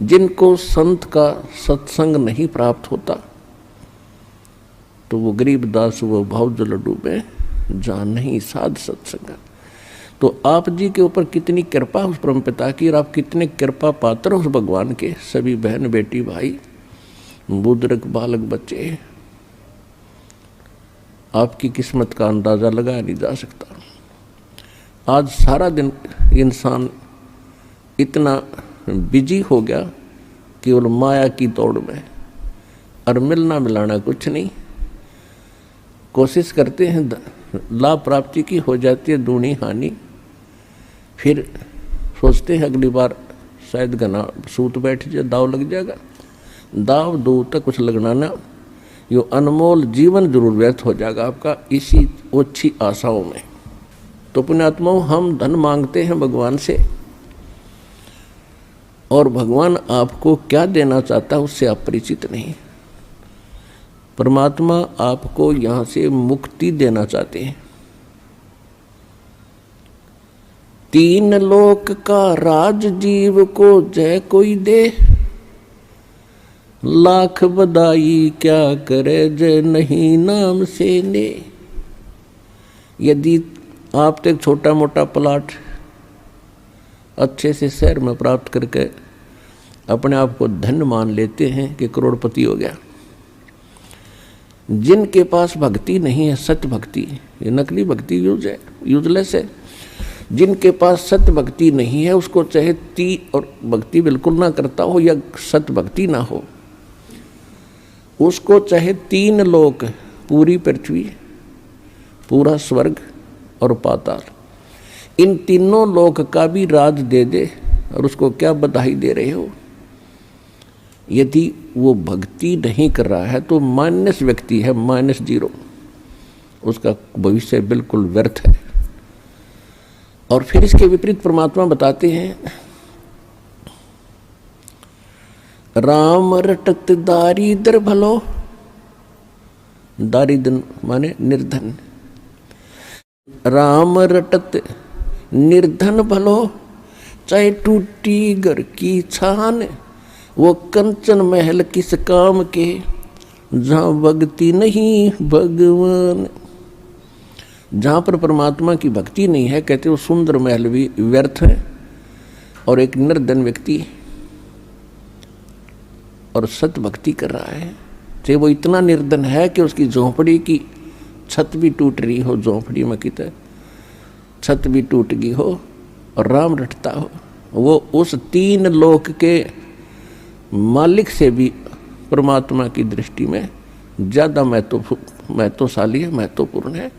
जिनको संत का सत्संग नहीं प्राप्त होता तो वो गरीबदास वो भाव जल डूबे जान नहीं साध सत्संग। तो आप जी के ऊपर कितनी कृपा उस परम पिता की, और आप कितने कृपा पात्र उस भगवान के। सभी बहन बेटी भाई बुजुर्ग बालक बच्चे, आपकी किस्मत का अंदाजा लगाया नहीं जा सकता। आज सारा दिन इंसान इतना बिजी हो गया केवल माया की दौड़ में, और मिलना मिलाना कुछ नहीं। कोशिश करते हैं लाभ प्राप्ति की, हो जाती है दूनी हानि। फिर सोचते हैं अगली बार शायद घना सूत बैठ जाए, दाव लग जाएगा। दाव दो तक कुछ लगना ना, यो अनमोल जीवन जरूर व्यर्थ हो जाएगा आपका इसी ओछी आशाओं में। तो पुण्यात्माओं, हम धन मांगते हैं भगवान से, और भगवान आपको क्या देना चाहता है उससे आप परिचित नहीं। परमात्मा आपको यहाँ से मुक्ति देना चाहते हैं। 3 लोक का राज जीव को जय कोई दे, लाख बधाई क्या करे जय नहीं नाम से ने। यदि आप तो एक छोटा मोटा प्लाट अच्छे से शहर में प्राप्त करके अपने आप को धन्य मान लेते हैं कि करोड़पति हो गया, जिनके पास भक्ति नहीं है, सत्य भक्ति, ये नकली भक्ति यूजलेस है। जिनके पास सत्य भक्ति नहीं है, उसको चाहे और भक्ति बिल्कुल ना करता हो या सत्य भक्ति ना हो, उसको चाहे 3 लोक, पूरी पृथ्वी, पूरा स्वर्ग और पाताल, इन तीनों लोक का भी राज दे दे, और उसको क्या बधाई दे रहे हो। यदि वो भक्ति नहीं कर रहा है तो माइनस व्यक्ति है, -0, उसका भविष्य बिल्कुल व्यर्थ है। और फिर इसके विपरीत परमात्मा बताते हैं, राम रटत दारिद्र भलो, दारिद्र माने निर्धन, राम रटत निर्धन भलो, चाहे टूटी घर की छान, वो कंचन महल किस काम के, जहाँ भक्ति नहीं भगवान। जहाँ पर परमात्मा की भक्ति नहीं है, कहते वो सुंदर महल भी व्यर्थ है, और एक निर्धन व्यक्ति और सत भक्ति कर रहा है, चाहे वो इतना निर्धन है कि उसकी झोंपड़ी की छत भी टूट रही हो, झोंपड़ी में की छत भी टूट गई हो, और राम रटता हो, वो उस 3 लोक के मालिक से भी परमात्मा की दृष्टि में ज़्यादा महत्वशाली है, महत्वपूर्ण है,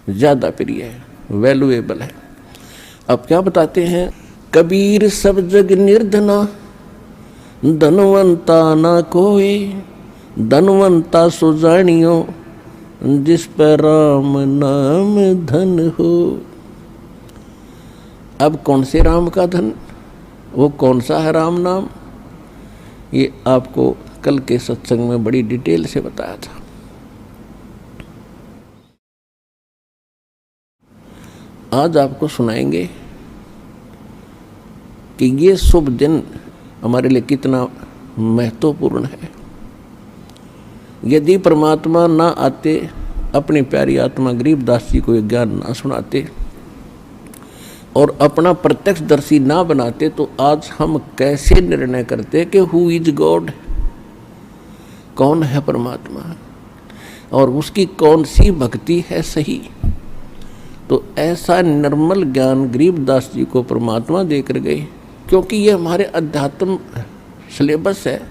ज़्यादा प्रिय है, वैल्यूएबल है। अब क्या बताते हैं, कबीर सब जग निर्धना, धनवंता ना कोई, धनवंता सो जानियो, जिस पर राम नाम धन हो। अब कौन से राम का धन, वो कौन सा है राम नाम, ये आपको कल के सत्संग में बड़ी डिटेल से बताया था। आज आपको सुनाएंगे कि ये शुभ दिन हमारे लिए कितना महत्वपूर्ण है। यदि परमात्मा ना आते, अपनी प्यारी आत्मा गरीबदास जी को ये ज्ञान ना सुनाते और अपना प्रत्यक्षदर्शी ना बनाते, तो आज हम कैसे निर्णय करते कि हु इज गॉड, कौन है परमात्मा, और उसकी कौन सी भक्ति है सही। तो ऐसा निर्मल ज्ञान गरीबदास जी को परमात्मा देकर गए, क्योंकि ये हमारे अध्यात्म सिलेबस है,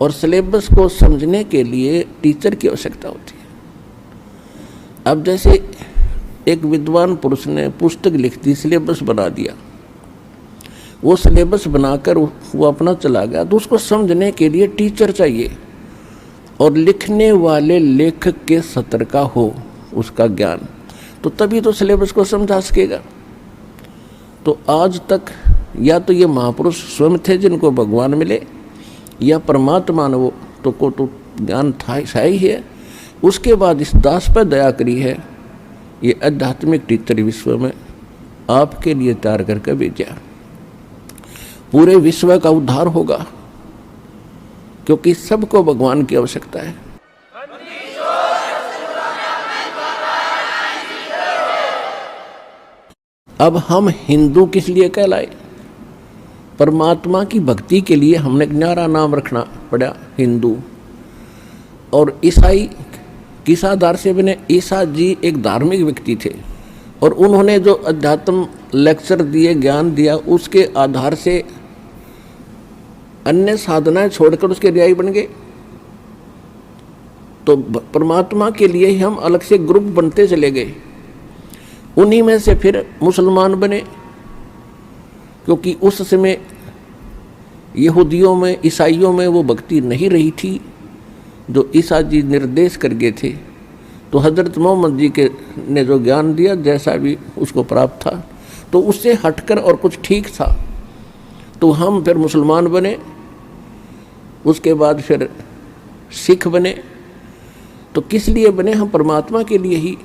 और सिलेबस को समझने के लिए टीचर की आवश्यकता होती है। अब जैसे एक विद्वान पुरुष ने पुस्तक लिख दी, सिलेबस बना दिया, वो सिलेबस बनाकर वो अपना चला गया, तो उसको समझने के लिए टीचर चाहिए, और लिखने वाले लेखक के सत्र का हो उसका ज्ञान, तो तभी तो सिलेबस को समझा सकेगा। तो आज तक या तो ये महापुरुष स्वयं थे जिनको भगवान मिले, या परमात्मा ने वो तो ज्ञान था ही है, उसके बाद इस दास पर दया करी है, ये आध्यात्मिक टीचर विश्व में आपके लिए तैयार करके भेजा। पूरे विश्व का उद्धार होगा, क्योंकि सबको भगवान की आवश्यकता है। अब हम हिंदू किस लिए कहलाए? परमात्मा की भक्ति के लिए हमने एक न्यारा नाम रखना पड़ा हिंदू। और ईसाई किस आधार से बने? ईसा जी एक धार्मिक व्यक्ति थे और उन्होंने जो अध्यात्म लेक्चर दिए, ज्ञान दिया, उसके आधार से अन्य साधनाएं छोड़कर उसके अनुयायी बन गए। तो परमात्मा के लिए ही हम अलग से ग्रुप बनते चले गए। उन्हीं में से फिर मुसलमान बने, क्योंकि उस समय यहूदियों में, ईसाइयों में वो भक्ति नहीं रही थी जो ईसा जी निर्देश कर गए थे। तो हजरत मोहम्मद जी के ने जो ज्ञान दिया, जैसा भी उसको प्राप्त था, तो उससे हटकर और कुछ ठीक था, तो हम फिर मुसलमान बने। उसके बाद फिर सिख बने। तो किस लिए बने? हम परमात्मा के लिए ही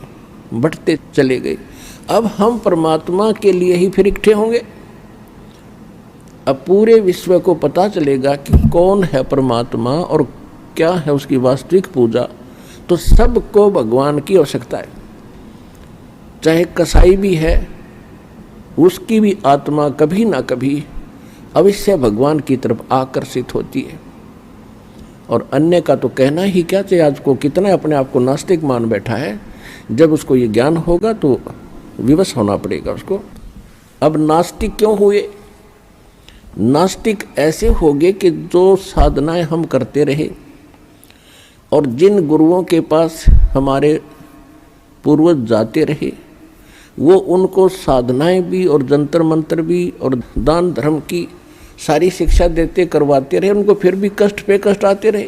बढ़ते चले गए। अब हम परमात्मा के लिए ही फिर इकट्ठे होंगे। अब पूरे विश्व को पता चलेगा कि कौन है परमात्मा और क्या है उसकी वास्तविक पूजा। तो सबको भगवान की आवश्यकता है। चाहे कसाई भी है, उसकी भी आत्मा कभी ना कभी अवश्य भगवान की तरफ आकर्षित होती है। और अन्य का तो कहना ही क्या, चाहे आज को कितना अपने आप को नास्तिक मान बैठा है, जब उसको ये ज्ञान होगा तो विवश होना पड़ेगा उसको। अब नास्तिक क्यों हुए? नास्तिक ऐसे हो गए कि जो साधनाएं हम करते रहे और जिन गुरुओं के पास हमारे पूर्वज जाते रहे, वो उनको साधनाएं भी और जंतर मंत्र भी और दान धर्म की सारी शिक्षा देते करवाते रहे, उनको फिर भी कष्ट पे कष्ट आते रहे,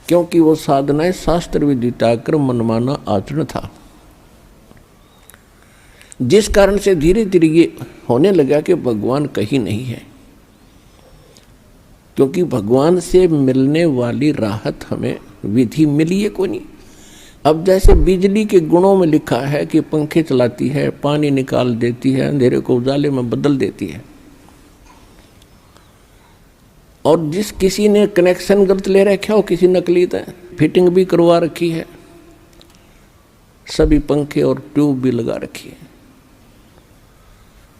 क्योंकि वो साधनाएं शास्त्र विदिता कर मनमाना आचरण था। जिस कारण से धीरे धीरे ये होने लगा कि भगवान कहीं नहीं है, क्योंकि भगवान से मिलने वाली राहत हमें विधि मिली है कोई नहीं। अब जैसे बिजली के गुणों में लिखा है कि पंखे चलाती है, पानी निकाल देती है, अंधेरे को उजाले में बदल देती है, और जिस किसी ने कनेक्शन गलत ले रखा हो, किसी नकली फिटिंग भी करवा रखी है, सभी पंखे और ट्यूब भी लगा रखी है,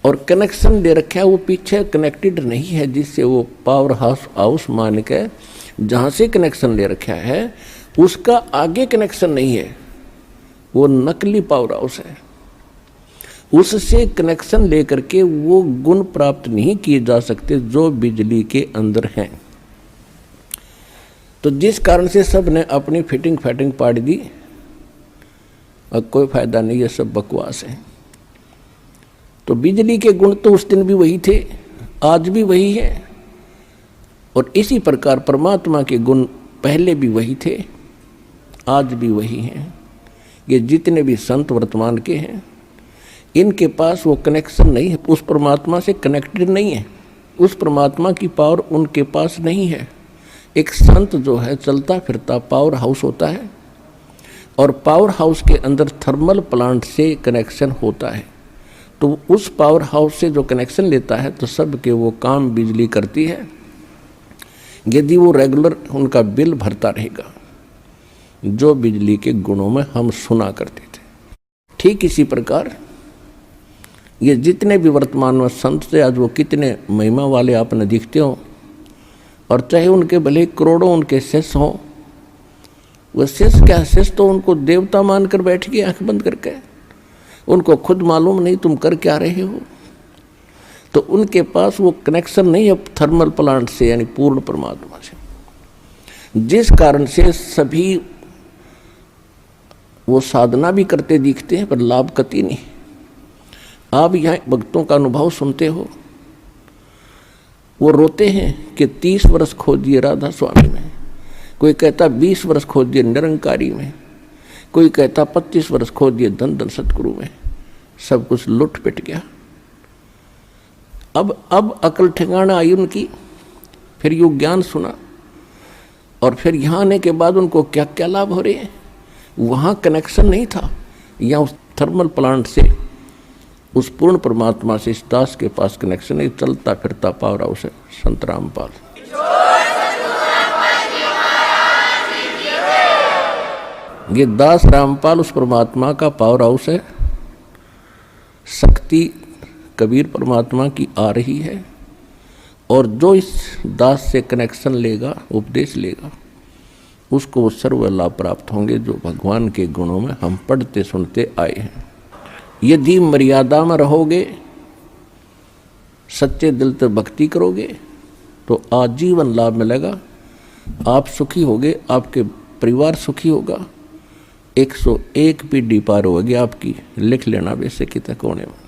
और कनेक्शन दे रखा है वो पीछे कनेक्टेड नहीं है, जिससे वो पावर हाउस मान के जहाँ से कनेक्शन ले रखा है उसका आगे कनेक्शन नहीं है, वो नकली पावर हाउस है। उससे कनेक्शन लेकर के वो गुण प्राप्त नहीं किए जा सकते जो बिजली के अंदर हैं। तो जिस कारण से सब ने अपनी फिटिंग फैटिंग पाड़ दी, अब कोई फायदा नहीं, ये सब बकवास है। तो बिजली के गुण तो उस दिन भी वही थे, आज भी वही है, और इसी प्रकार परमात्मा के गुण पहले भी वही थे, आज भी वही हैं। ये जितने भी संत वर्तमान के हैं, इनके पास वो कनेक्शन नहीं है, उस परमात्मा से कनेक्टेड नहीं है, उस परमात्मा की पावर उनके पास नहीं है। एक संत जो है चलता फिरता पावर हाउस होता है, और पावर हाउस के अंदर थर्मल प्लांट से कनेक्शन होता है। तो उस पावर हाउस से जो कनेक्शन लेता है तो सब के वो काम बिजली करती है, यदि वो रेगुलर उनका बिल भरता रहेगा, जो बिजली के गुणों में हम सुना करते थे। ठीक इसी प्रकार ये जितने भी वर्तमान में संत थे, आज वो कितने महिमा वाले आपने दिखते हो, और चाहे उनके भले करोड़ों उनके शिष्य हों, वो शिष्य क्या, शिष्य तो उनको देवता मानकर बैठ गए आंख बंद करके, उनको खुद मालूम नहीं तुम कर क्या रहे हो। तो उनके पास वो कनेक्शन नहीं है थर्मल प्लांट से, यानी पूर्ण परमात्मा से, जिस कारण से सभी वो साधना भी करते दिखते हैं पर लाभ कति नहीं। आप यहाँ भक्तों का अनुभव सुनते हो, वो रोते हैं कि 30 वर्ष खो दिए राधा स्वामी में, कोई कहता 20 वर्ष खो दिए निरंकारी में, कोई कहता 25 वर्ष खो दिए धन धन सतगुरु में, सब कुछ लुट पिट गया। अब अकल ठिकाना आई उनकी, फिर यो ज्ञान सुना, और फिर यहाँ आने के बाद उनको क्या क्या लाभ हो रहे हैं। वहाँ कनेक्शन नहीं था, यहाँ उस थर्मल प्लांट से उस पूर्ण परमात्मा से इस दास के पास कनेक्शन है। चलता फिरता पावर हाउस है संत रामपाल। ये दास रामपाल उस परमात्मा का पावर हाउस है। शक्ति कबीर परमात्मा की आ रही है और जो इस दास से कनेक्शन लेगा, उपदेश लेगा, उसको वो सर्व लाभ प्राप्त होंगे जो भगवान के गुणों में हम पढ़ते सुनते आए हैं। यदि मर्यादा में रहोगे, सच्चे दिल से भक्ति करोगे तो आजीवन लाभ मिलेगा। आप सुखी होगे, आपके परिवार सुखी होगा, 101 पीढ़ी पार होगी आपकी। लिख लेना वैसे कितने कोने में।